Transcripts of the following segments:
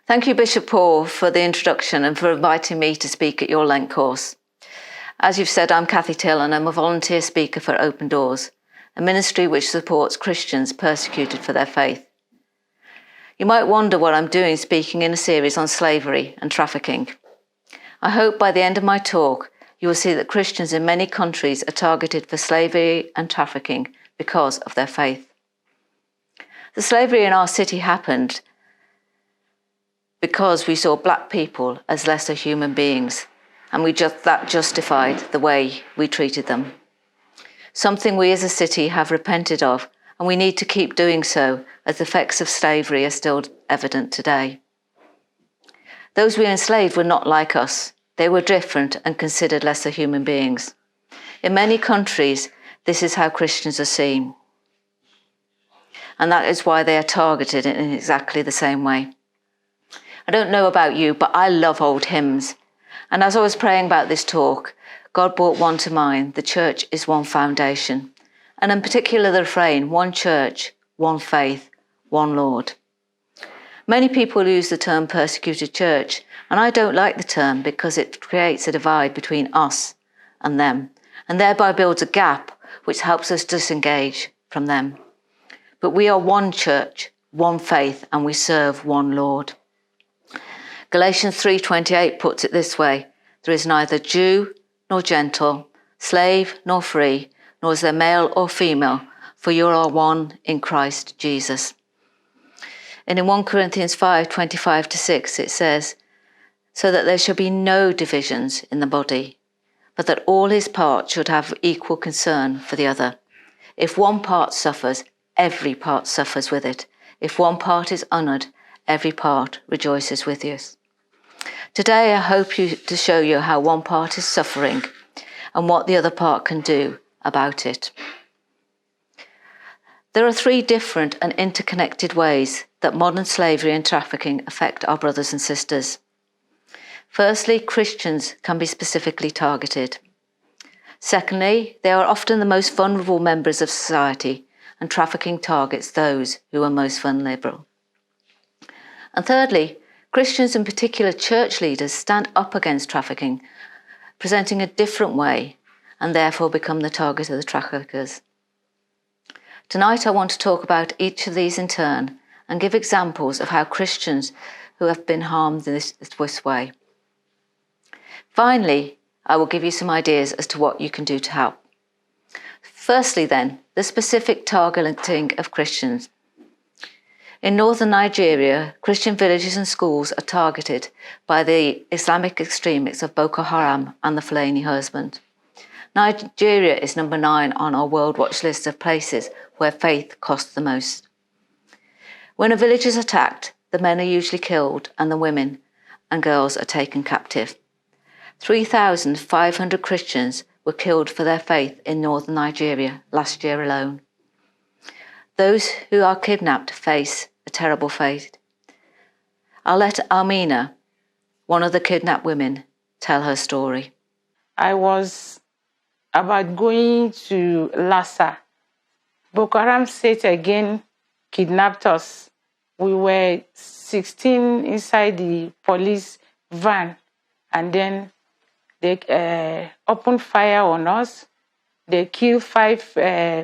Thank you, Bishop Paul, for the introduction and for inviting me to speak at your Lent course. As you've said, I'm Cathy Till and I'm a volunteer speaker for Open Doors, a ministry which supports Christians persecuted for their faith. You might wonder what I'm doing speaking in a series on slavery and trafficking. I hope by the end of my talk, you will see that Christians in many countries are targeted for slavery and trafficking because of their faith. The slavery in our city happened because we saw black people as lesser human beings, and that justified the way we treated them. Something we as a city have repented of, and we need to keep doing so as the effects of slavery are still evident today. Those we enslaved were not like us. They were different and considered lesser human beings. In many countries, this is how Christians are seen. And that is why they are targeted in exactly the same way. I don't know about you, but I love old hymns. And as I was praying about this talk, God brought one to mind: the church is one foundation. And in particular, the refrain, one church, one faith, one Lord. Many people use the term persecuted church, and I don't like the term because it creates a divide between us and them, and thereby builds a gap which helps us disengage from them. But we are one church, one faith, and we serve one Lord. Galatians 3:28 puts it this way: there is neither Jew nor Gentile, slave nor free, nor is there male or female, for you are one in Christ Jesus. And in 1 Corinthians 5:25-6 it says, so that there shall be no divisions in the body, but that all his parts should have equal concern for the other. If one part suffers, every part suffers with it. If one part is honoured, every part rejoices with you. Today I hope to show you how one part is suffering and what the other part can do about it. There are three different and interconnected ways that modern slavery and trafficking affect our brothers and sisters. Firstly, Christians can be specifically targeted. Secondly, they are often the most vulnerable members of society, and trafficking targets those who are most vulnerable. And thirdly, Christians, in particular church leaders, stand up against trafficking, presenting a different way, and therefore become the target of the traffickers. Tonight I want to talk about each of these in turn and give examples of how Christians who have been harmed in this way. Finally, I will give you some ideas as to what you can do to help. Firstly then, the specific targeting of Christians. In northern Nigeria, Christian villages and schools are targeted by the Islamic extremists of Boko Haram and the Fulani husband. Nigeria is number 9 on our World Watch list of places where faith costs the most. When a village is attacked, the men are usually killed and the women and girls are taken captive. 3,500 Christians were killed for their faith in northern Nigeria last year alone. Those who are kidnapped face a terrible fate. I'll let Amina, one of the kidnapped women, tell her story. I was about going to Lassa. Boko Haram State again kidnapped us. We were 16 inside the police van, and then they opened fire on us. They killed 5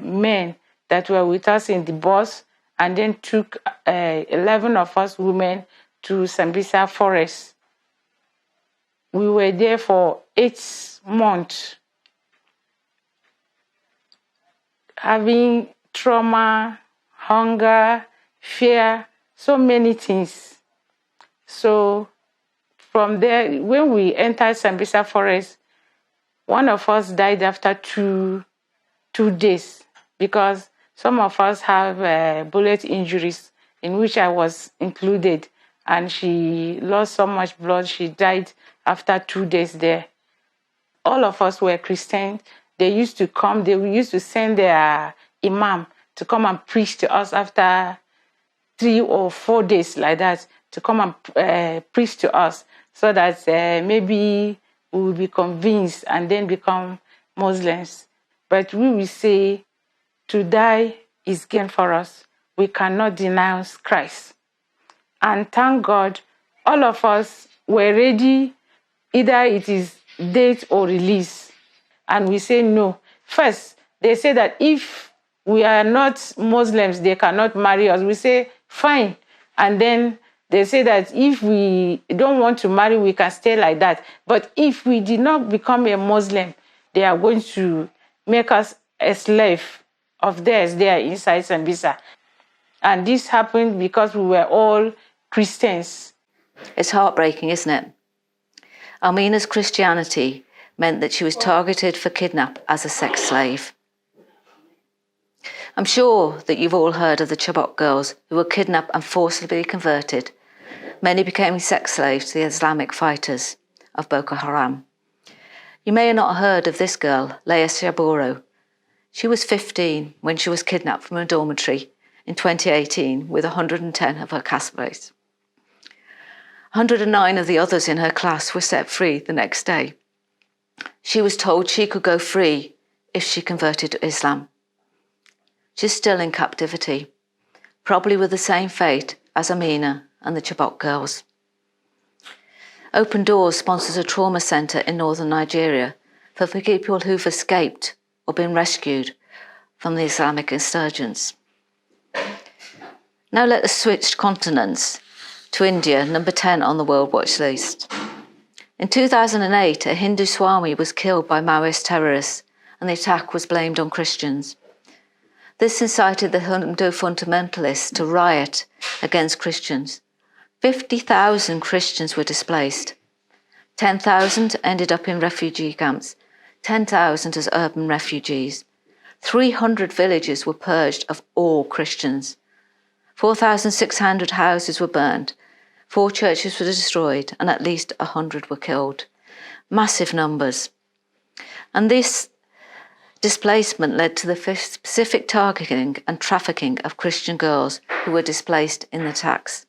men that were with us in the bus, and then took 11 of us women to Sambisa Forest. We were there for 8 months, having trauma, hunger, fear, so many things. So from there, when we entered Sambisa Forest, one of us died after two days because some of us have bullet injuries, in which I was included, and she lost so much blood, she died after 2 days there. All of us were Christians. They used to send their imam to come and preach to us after 3 or 4 days like that, to come and preach to us so that maybe we will be convinced and then become Muslims. But we will say, to die is gain for us. We cannot denounce Christ. And thank God, all of us were ready, either it is date or release. And we say no. First, they say that if we are not Muslims, they cannot marry us. We say, fine. And then they say that if we don't want to marry, we can stay like that. But if we did not become a Muslim, they are going to make us a slave of theirs there inside Sambisa. And this happened because we were all Christians. It's heartbreaking, isn't it? Almina's Christianity meant that she was targeted for kidnap as a sex slave. I'm sure that you've all heard of the Chibok girls who were kidnapped and forcibly converted. Many became sex slaves to the Islamic fighters of Boko Haram. You may have not heard of this girl, Leah Shaboro. She was 15 when she was kidnapped from a dormitory in 2018 with 110 of her classmates. 109 of the others in her class were set free the next day. She was told she could go free if she converted to Islam. She's still in captivity, probably with the same fate as Amina and the Chibok girls. Open Doors sponsors a trauma centre in northern Nigeria for people who've escaped or been rescued from the Islamic insurgents. Now let us switch continents to India, number 10 on the World Watch list. In 2008, a Hindu Swami was killed by Maoist terrorists, and the attack was blamed on Christians. This incited the Hindu fundamentalists to riot against Christians. 50,000 Christians were displaced. 10,000 ended up in refugee camps, 10,000 as urban refugees. 300 villages were purged of all Christians. 4,600 houses were burned. 4 churches were destroyed, and at least 100 were killed. Massive numbers. And this displacement led to the specific targeting and trafficking of Christian girls who were displaced in the attacks.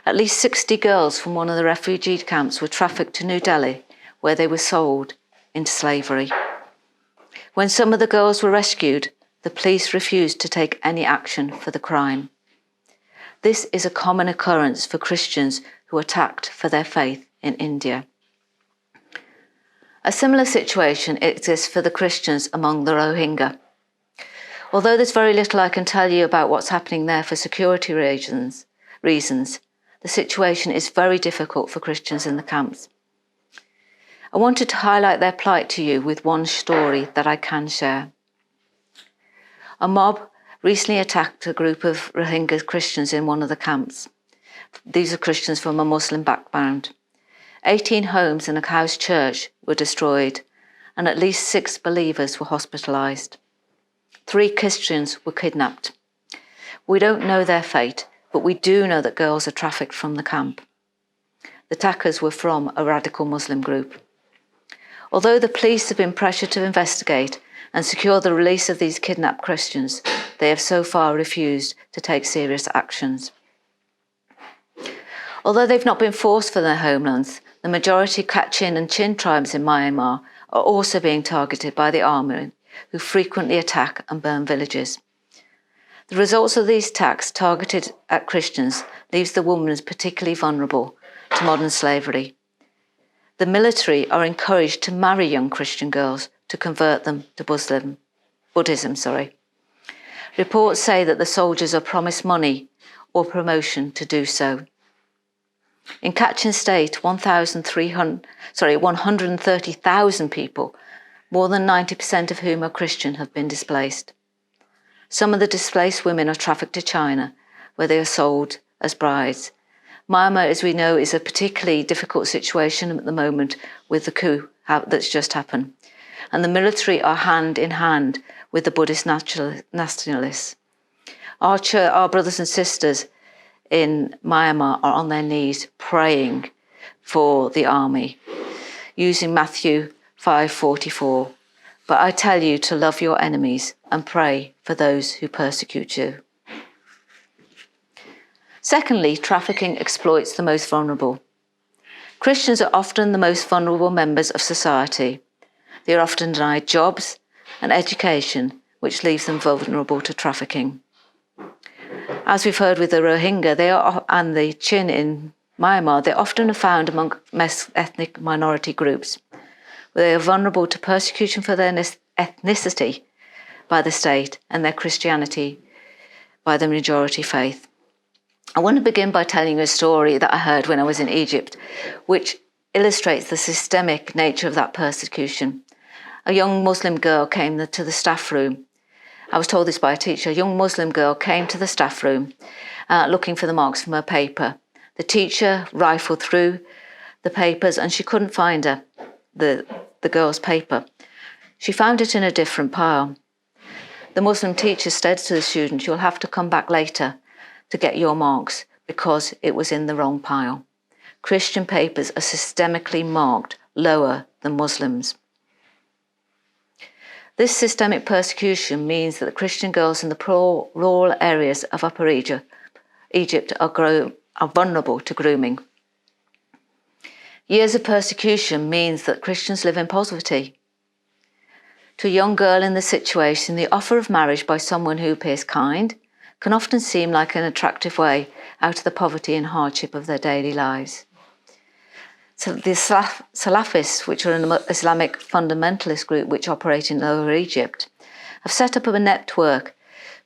At least 60 girls from one of the refugee camps were trafficked to New Delhi, where they were sold into slavery. When some of the girls were rescued, the police refused to take any action for the crime. This is a common occurrence for Christians who are attacked for their faith in India. A similar situation exists for the Christians among the Rohingya. Although there's very little I can tell you about what's happening there for security reasons, the situation is very difficult for Christians in the camps. I wanted to highlight their plight to you with one story that I can share. A mob recently attacked a group of Rohingya Christians in one of the camps. These are Christians from a Muslim background. 18 homes and a house church were destroyed, and at least 6 believers were hospitalized. 3 Christians were kidnapped. We don't know their fate, but we do know that girls are trafficked from the camp. The attackers were from a radical Muslim group. Although the police have been pressured to investigate and secure the release of these kidnapped Christians, they have so far refused to take serious actions. Although they've not been forced from their homelands, the majority Kachin and Chin tribes in Myanmar are also being targeted by the army, who frequently attack and burn villages. The results of these attacks targeted at Christians leaves the women particularly vulnerable to modern slavery. The military are encouraged to marry young Christian girls to convert them to Buddhism. Reports say that the soldiers are promised money or promotion to do so. In Kachin State, 130,000 people, more than 90% of whom are Christian, have been displaced. Some of the displaced women are trafficked to China, where they are sold as brides. Myanmar, as we know, is a particularly difficult situation at the moment with the coup that's just happened. And the military are hand in hand with the Buddhist nationalists. Our brothers and sisters in Myanmar are on their knees praying for the army, using Matthew 5:44. But I tell you to love your enemies and pray for those who persecute you. Secondly, trafficking exploits the most vulnerable. Christians are often the most vulnerable members of society. They are often denied jobs and education, which leaves them vulnerable to trafficking. As we've heard with the Rohingya, and the Chin in Myanmar, they're often found among ethnic minority groups. They are vulnerable to persecution for their ethnicity by the state and their Christianity by the majority faith. I want to begin by telling you a story that I heard when I was in Egypt, which illustrates the systemic nature of that persecution. A young Muslim girl came to the staff room. I was told this by a teacher. A young Muslim girl came to the staff room looking for the marks from her paper. The teacher rifled through the papers and she couldn't find the girl's paper. She found it in a different pile. The Muslim teacher said to the student, "You'll have to come back later to get your marks because it was in the wrong pile." Christian papers are systemically marked lower than Muslims. This systemic persecution means that the Christian girls in the rural areas of Upper Egypt are vulnerable to grooming. Years of persecution means that Christians live in poverty. To a young girl in this situation, the offer of marriage by someone who appears kind can often seem like an attractive way out of the poverty and hardship of their daily lives. So the Salafists, which are an Islamic fundamentalist group which operate in Lower Egypt, have set up a network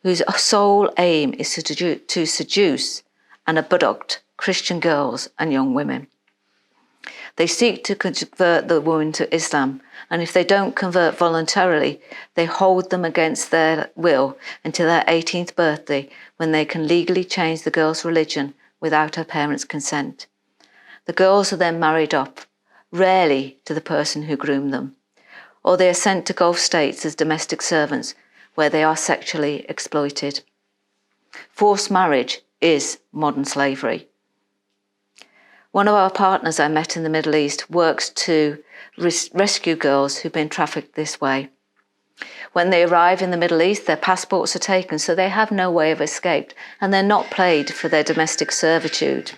whose sole aim is to seduce and abduct Christian girls and young women. They seek to convert the women to Islam, and if they don't convert voluntarily, they hold them against their will until their 18th birthday, when they can legally change the girl's religion without her parents' consent. The girls are then married up, rarely to the person who groomed them, or they are sent to Gulf states as domestic servants, where they are sexually exploited. Forced marriage is modern slavery. One of our partners I met in the Middle East works to rescue girls who've been trafficked this way. When they arrive in the Middle East, their passports are taken, so they have no way of escape, and they're not paid for their domestic servitude.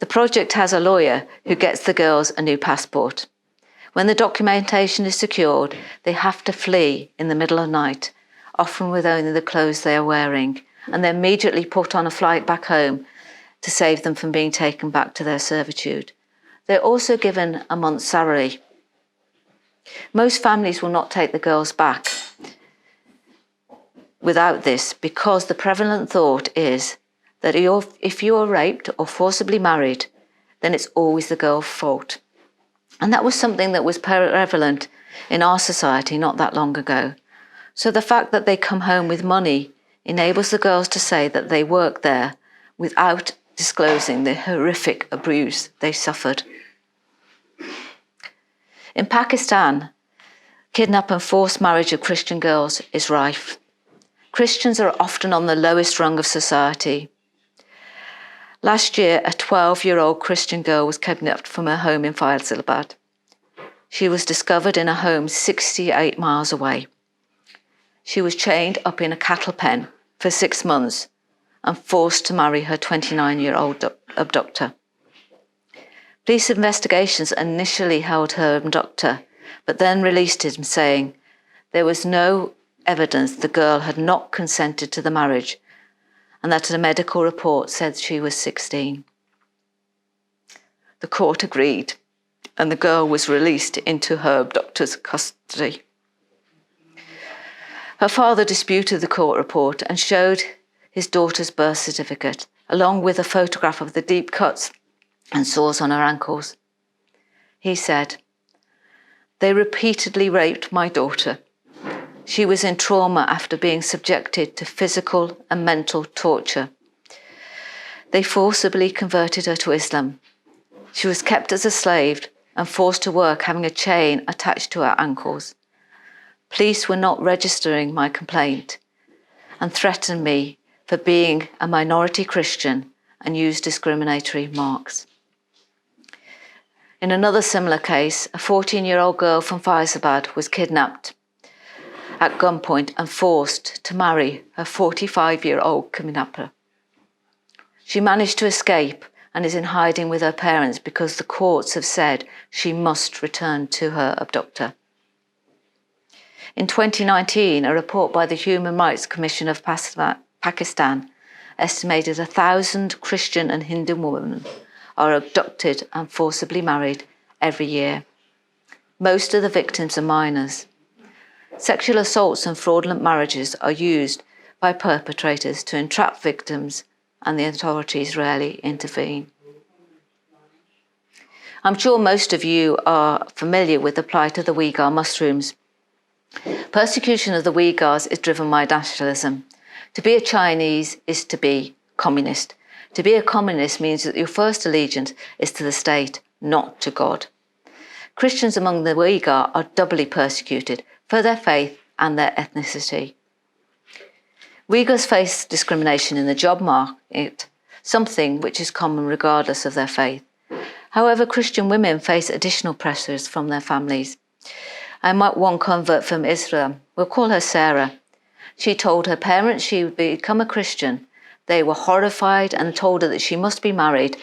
The project has a lawyer who gets the girls a new passport. When the documentation is secured, they have to flee in the middle of the night, often with only the clothes they are wearing, and they're immediately put on a flight back home to save them from being taken back to their servitude. They're also given a month's salary. Most families will not take the girls back without this, because the prevalent thought is that if you are raped or forcibly married, then it's always the girl's fault. And that was something that was prevalent in our society not that long ago. So the fact that they come home with money enables the girls to say that they work there without disclosing the horrific abuse they suffered. In Pakistan, kidnap and forced marriage of Christian girls is rife. Christians are often on the lowest rung of society. Last year, a 12-year-old Christian girl was kidnapped from her home in Faisalabad. She was discovered in a home 68 miles away. She was chained up in a cattle pen for 6 months and forced to marry her 29-year-old abductor. Police investigations initially held her abductor, but then released him, saying there was no evidence the girl had not consented to the marriage and that a medical report said she was 16. The court agreed, and the girl was released into her abductor's custody. Her father disputed the court report and showed his daughter's birth certificate, along with a photograph of the deep cuts and sores on her ankles. He said, "They repeatedly raped my daughter. She was in trauma after being subjected to physical and mental torture. They forcibly converted her to Islam. She was kept as a slave and forced to work having a chain attached to her ankles. Police were not registering my complaint and threatened me for being a minority Christian and used discriminatory marks." In another similar case, a 14-year-old girl from Faisalabad was kidnapped at gunpoint and forced to marry her 45-year-old kidnapper. She managed to escape and is in hiding with her parents because the courts have said she must return to her abductor. In 2019, a report by the Human Rights Commission of Pakistan estimated 1,000 Christian and Hindu women are abducted and forcibly married every year. Most of the victims are minors. Sexual assaults and fraudulent marriages are used by perpetrators to entrap victims, and the authorities rarely intervene. I'm sure most of you are familiar with the plight of the Uyghur Muslims. Persecution of the Uyghurs is driven by nationalism. To be a Chinese is to be communist. To be a communist means that your first allegiance is to the state, not to God. Christians among the Uyghur are doubly persecuted for their faith and their ethnicity. Uyghurs face discrimination in the job market, something which is common regardless of their faith. However, Christian women face additional pressures from their families. I met one convert from Islam. We'll call her Sarah. She told her parents she would become a Christian. They were horrified and told her that she must be married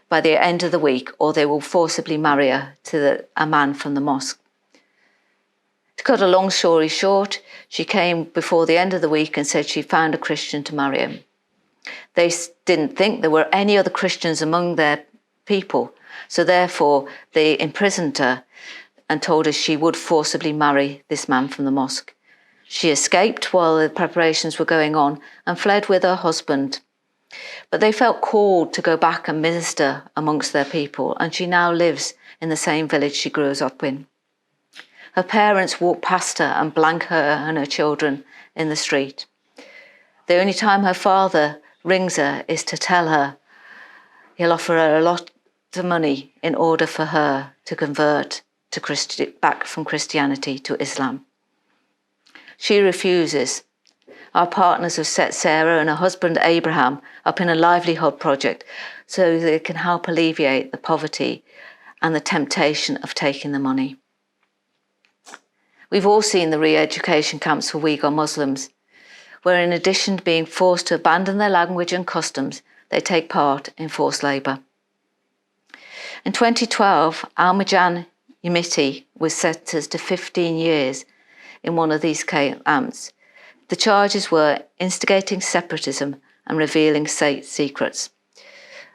by the end of the week, or they will forcibly marry her to a man from the mosque. To cut a long story short, she came before the end of the week and said she found a Christian to marry him. They didn't think there were any other Christians among their people, so therefore they imprisoned her and told her she would forcibly marry this man from the mosque. She escaped while the preparations were going on and fled with her husband. But they felt called to go back and minister amongst their people, and she now lives in the same village she grew up in. Her parents walk past her and blank her and her children in the street. The only time her father rings her is to tell her he'll offer her a lot of money in order for her to convert back from Christianity to Islam. She refuses. Our partners have set Sarah and her husband Abraham up in a livelihood project so they can help alleviate the poverty and the temptation of taking the money. We've all seen the re-education camps for Uyghur Muslims, where in addition to being forced to abandon their language and customs, they take part in forced labour. In 2012, Almajan Yamiti was sentenced to 15 years in one of these camps. The charges were instigating separatism and revealing state secrets.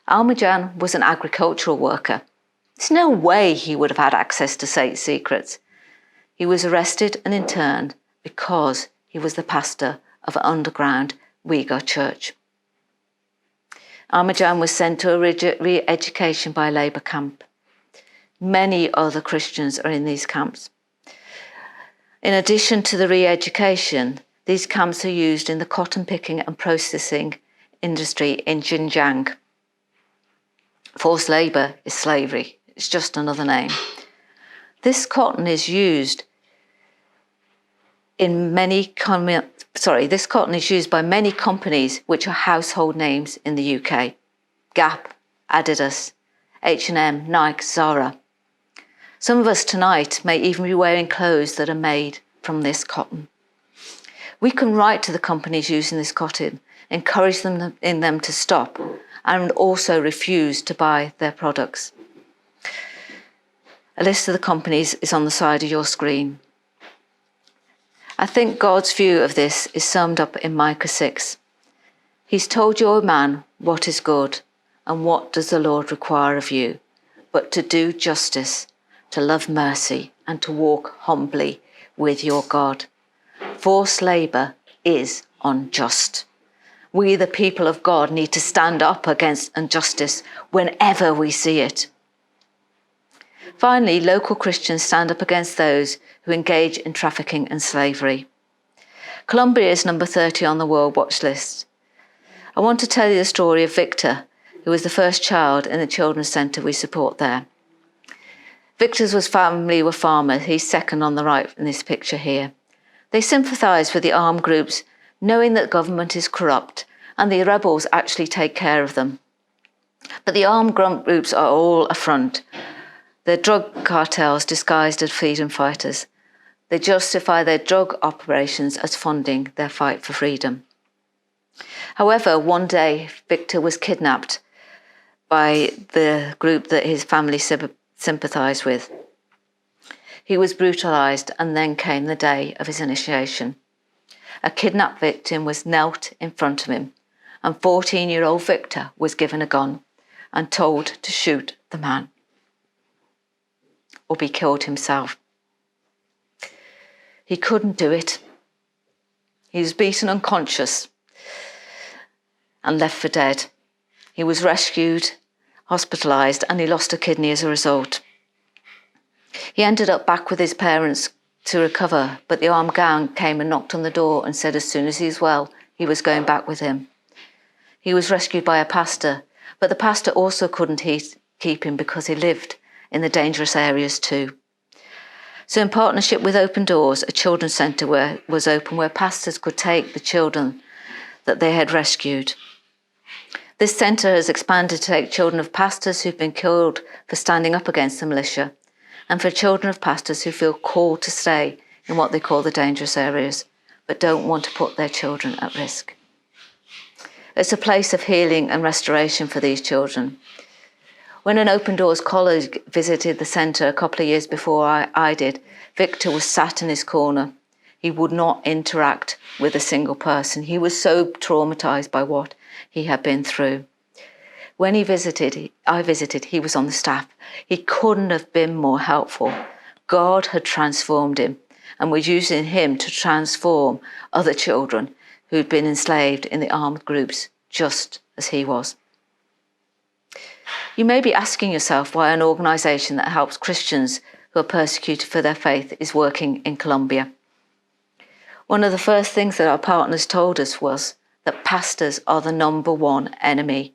Almajan was an agricultural worker. There's no way he would have had access to state secrets. He was arrested and interned because he was the pastor of an underground Uyghur church. Almajan was sent to a re-education by labour camp. Many other Christians are in these camps. In addition to the re-education, these camps are used in the cotton picking and processing industry in Xinjiang. Forced labour is slavery. It's just another name. This cotton is used by many companies which are household names in the UK. Gap, Adidas, H&M, Nike, Zara. Some of us tonight may even be wearing clothes that are made from this cotton. We can write to the companies using this cotton, encourage them to stop, and also refuse to buy their products. A list of the companies is on the side of your screen. I think God's view of this is summed up in Micah 6. He's told you, O man, what is good, and what does the Lord require of you, but to do justice, to love mercy, and to walk humbly with your God. Forced labour is unjust. We, the people of God, need to stand up against injustice whenever we see it. Finally, local Christians stand up against those who engage in trafficking and slavery. Colombia is number 30 on the World Watch list. I want to tell you the story of Victor, who was the first child in the children's centre we support there. Victor's family were farmers. He's second on the right in this picture here. They sympathise with the armed groups, knowing that government is corrupt and the rebels actually take care of them. But the armed groups are all a front. They're drug cartels disguised as freedom fighters. They justify their drug operations as funding their fight for freedom. However, one day Victor was kidnapped by the group that his family sympathised with. He was brutalised, and then came the day of his initiation. A kidnapped victim was knelt in front of him, and 14-year-old Victor was given a gun and told to shoot the man or be killed himself. He couldn't do it. He was beaten unconscious and left for dead. He was rescued, hospitalised, and he lost a kidney as a result. He ended up back with his parents to recover, but the armed gang came and knocked on the door and said as soon as he's well, he was going back with him. He was rescued by a pastor, but the pastor also couldn't keep him because he lived in the dangerous areas too. So in partnership with Open Doors, a children's centre was open where pastors could take the children that they had rescued. This centre has expanded to take children of pastors who've been killed for standing up against the militia, and for children of pastors who feel called to stay in what they call the dangerous areas, but don't want to put their children at risk. It's a place of healing and restoration for these children. When an Open Doors colleague visited the centre a couple of years before I did, Victor was sat in his corner. He would not interact with a single person. He was so traumatised by what he had been through. When I visited, he was on the staff. He couldn't have been more helpful. God had transformed him and was using him to transform other children who'd been enslaved in the armed groups, just as he was. You may be asking yourself why an organisation that helps Christians who are persecuted for their faith is working in Colombia. One of the first things that our partners told us was that pastors are the number one enemy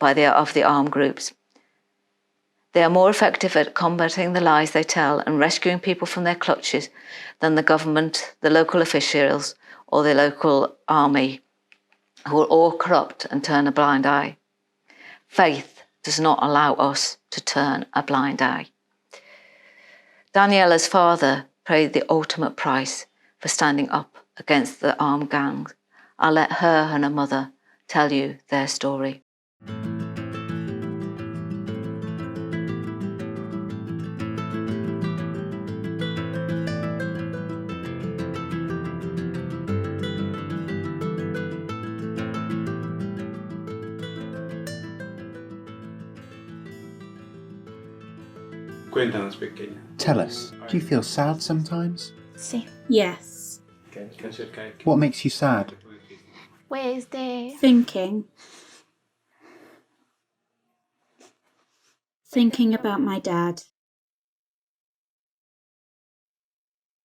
of the armed groups. They are more effective at combating the lies they tell and rescuing people from their clutches than the government, the local officials, or the local army, who are all corrupt and turn a blind eye. Faith does not allow us to turn a blind eye. Daniela's father paid the ultimate price for standing up against the armed gangs. I'll let her and her mother tell you their story. Cuéntanos, pequeña. Tell us, do you feel sad sometimes? Sí. Yes. What makes you sad? Pues Thinking about my dad.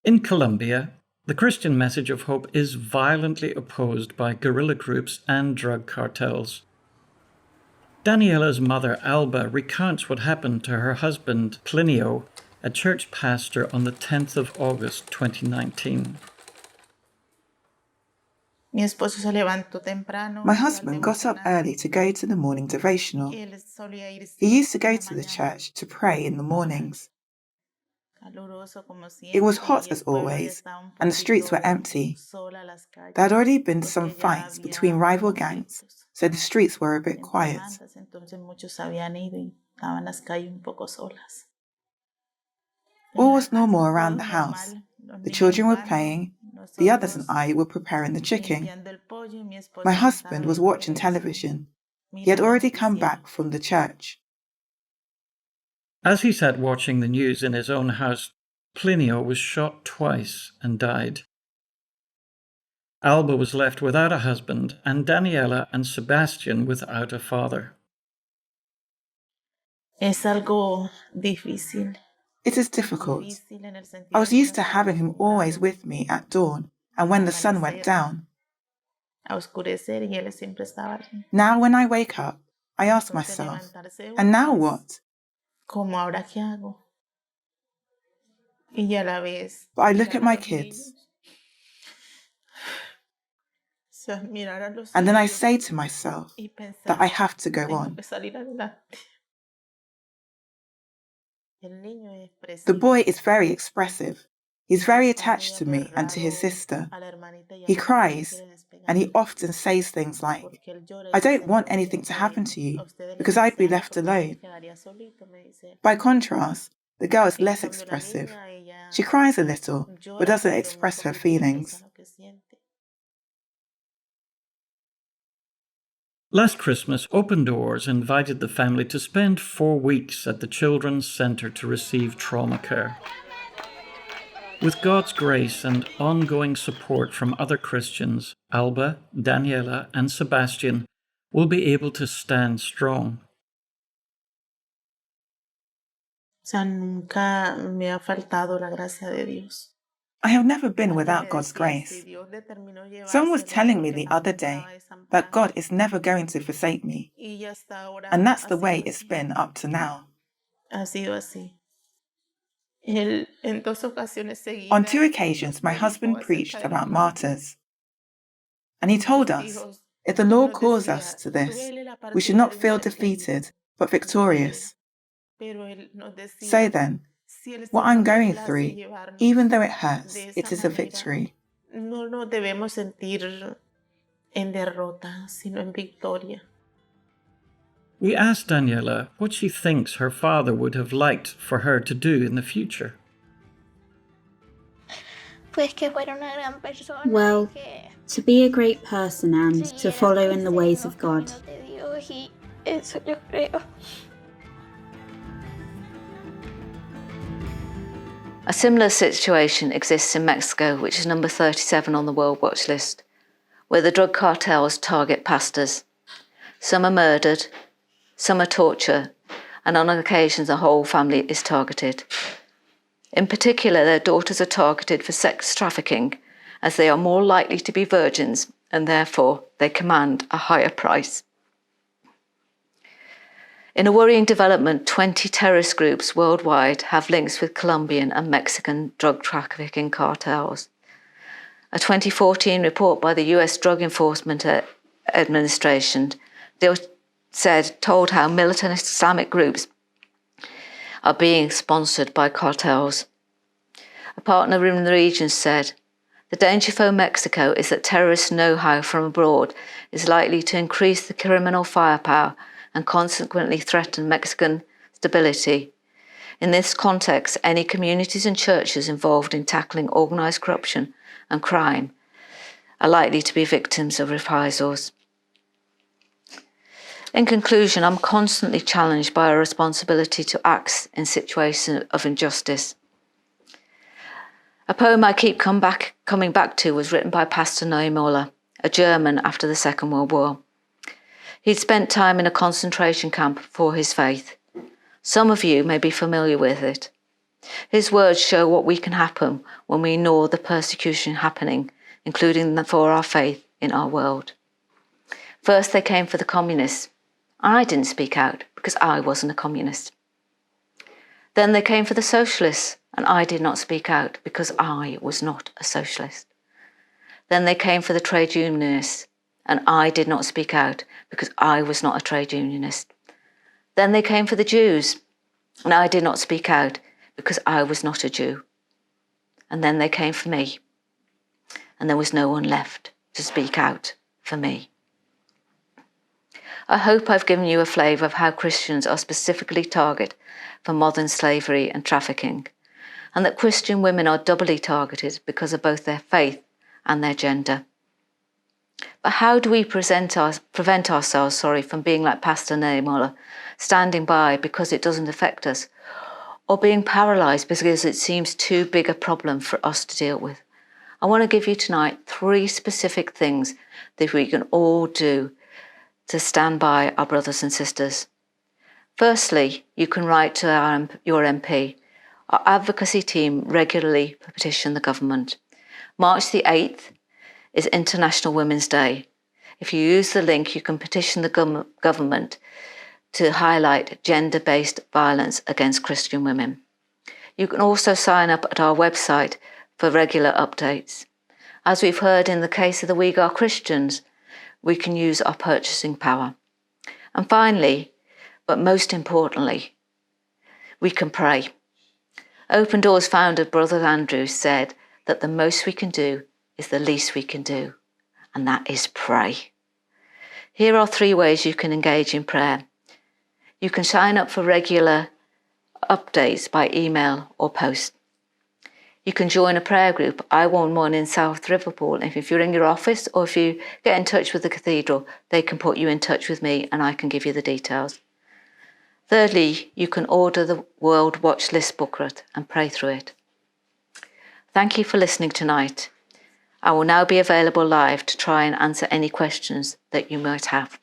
In Colombia, the Christian message of hope is violently opposed by guerrilla groups and drug cartels. Daniela's mother, Alba, recounts what happened to her husband, Plinio, a church pastor, on the 10th of August 2019. My husband got up early to go to the morning devotional. He used to go to the church to pray in the mornings. It was hot as always, and the streets were empty. There had already been some fights between rival gangs, so the streets were a bit quiet. All was normal around the house. The children were playing, the others and I were preparing the chicken. My husband was watching television. He had already come back from the church. As he sat watching the news in his own house, Plinio was shot twice and died. Alba was left without a husband, and Daniela and Sebastian without a father. It is difficult. I was used to having him always with me at dawn and when the sun went down. Now when I wake up, I ask myself, and now what? But I look at my kids, and then I say to myself that I have to go on. The boy is very expressive. He's very attached to me and to his sister. He cries, and he often says things like, "I don't want anything to happen to you, because I'd be left alone." By contrast, the girl is less expressive. She cries a little, but doesn't express her feelings. Last Christmas, Open Doors invited the family to spend 4 weeks at the Children's Centre to receive trauma care. With God's grace and ongoing support from other Christians, Alba, Daniela, and Sebastian will be able to stand strong. Nunca me ha faltado la gracia de Dios. I have never been without God's grace. Someone was telling me the other day that God is never going to forsake me, and that's the way it's been up to now. Ha sido así. On 2 occasions, my husband preached about martyrs, and he told us, if the Lord calls us to this, we should not feel defeated, but victorious. So then, what I'm going through, even though it hurts, it is a victory. No nos debemos sentir en derrota, sino en victoria. We asked Daniela what she thinks her father would have liked for her to do in the future. Well, to be a great person and to follow in the ways of God. A similar situation exists in Mexico, which is number 37 on the World Watch list, where the drug cartels target pastors. Some are murdered, some are tortured, and on occasions a whole family is targeted. In particular, their daughters are targeted for sex trafficking, as they are more likely to be virgins and therefore they command a higher price. In a worrying development, 20 terrorist groups worldwide have links with Colombian and Mexican drug trafficking cartels. A 2014 report by the US Drug Enforcement Administration told how militant Islamic groups are being sponsored by cartels. A partner in the region said, "The danger for Mexico is that terrorist know-how from abroad is likely to increase the criminal firepower and consequently threaten Mexican stability. In this context, any communities and churches involved in tackling organised corruption and crime are likely to be victims of reprisals." In conclusion, I'm constantly challenged by our responsibility to act in situations of injustice. A poem I keep coming back to was written by Pastor Neumoller, a German after the Second World War. He'd spent time in a concentration camp for his faith. Some of you may be familiar with it. His words show what we can happen when we ignore the persecution happening, including for our faith in our world. First, they came for the communists. I didn't speak out because I wasn't a communist. Then they came for the socialists, and I did not speak out because I was not a socialist. Then they came for the trade unionists, and I did not speak out because I was not a trade unionist. Then they came for the Jews, and I did not speak out because I was not a Jew. And then they came for me, and there was no one left to speak out for me. I hope I've given you a flavour of how Christians are specifically targeted for modern slavery and trafficking, and that Christian women are doubly targeted because of both their faith and their gender. But how do we prevent ourselves from being like Pastor Neumoller, standing by because it doesn't affect us, or being paralysed because it seems too big a problem for us to deal with? I want to give you tonight 3 specific things that we can all do to stand by our brothers and sisters. Firstly, you can write to your MP. Our advocacy team regularly petition the government. March the 8th is International Women's Day. If you use the link, you can petition the government to highlight gender-based violence against Christian women. You can also sign up at our website for regular updates. As we've heard in the case of the Uyghur Christians, we can use our purchasing power. And finally, but most importantly, we can pray. Open Doors founder Brother Andrew said that the most we can do is the least we can do, and that is pray. Here are 3 ways you can engage in prayer. You can sign up for regular updates by email or post. You can join a prayer group. I run one in South Liverpool. If you're in your office or if you get in touch with the Cathedral, they can put you in touch with me and I can give you the details. Thirdly, you can order the World Watch List booklet and pray through it. Thank you for listening tonight. I will now be available live to try and answer any questions that you might have.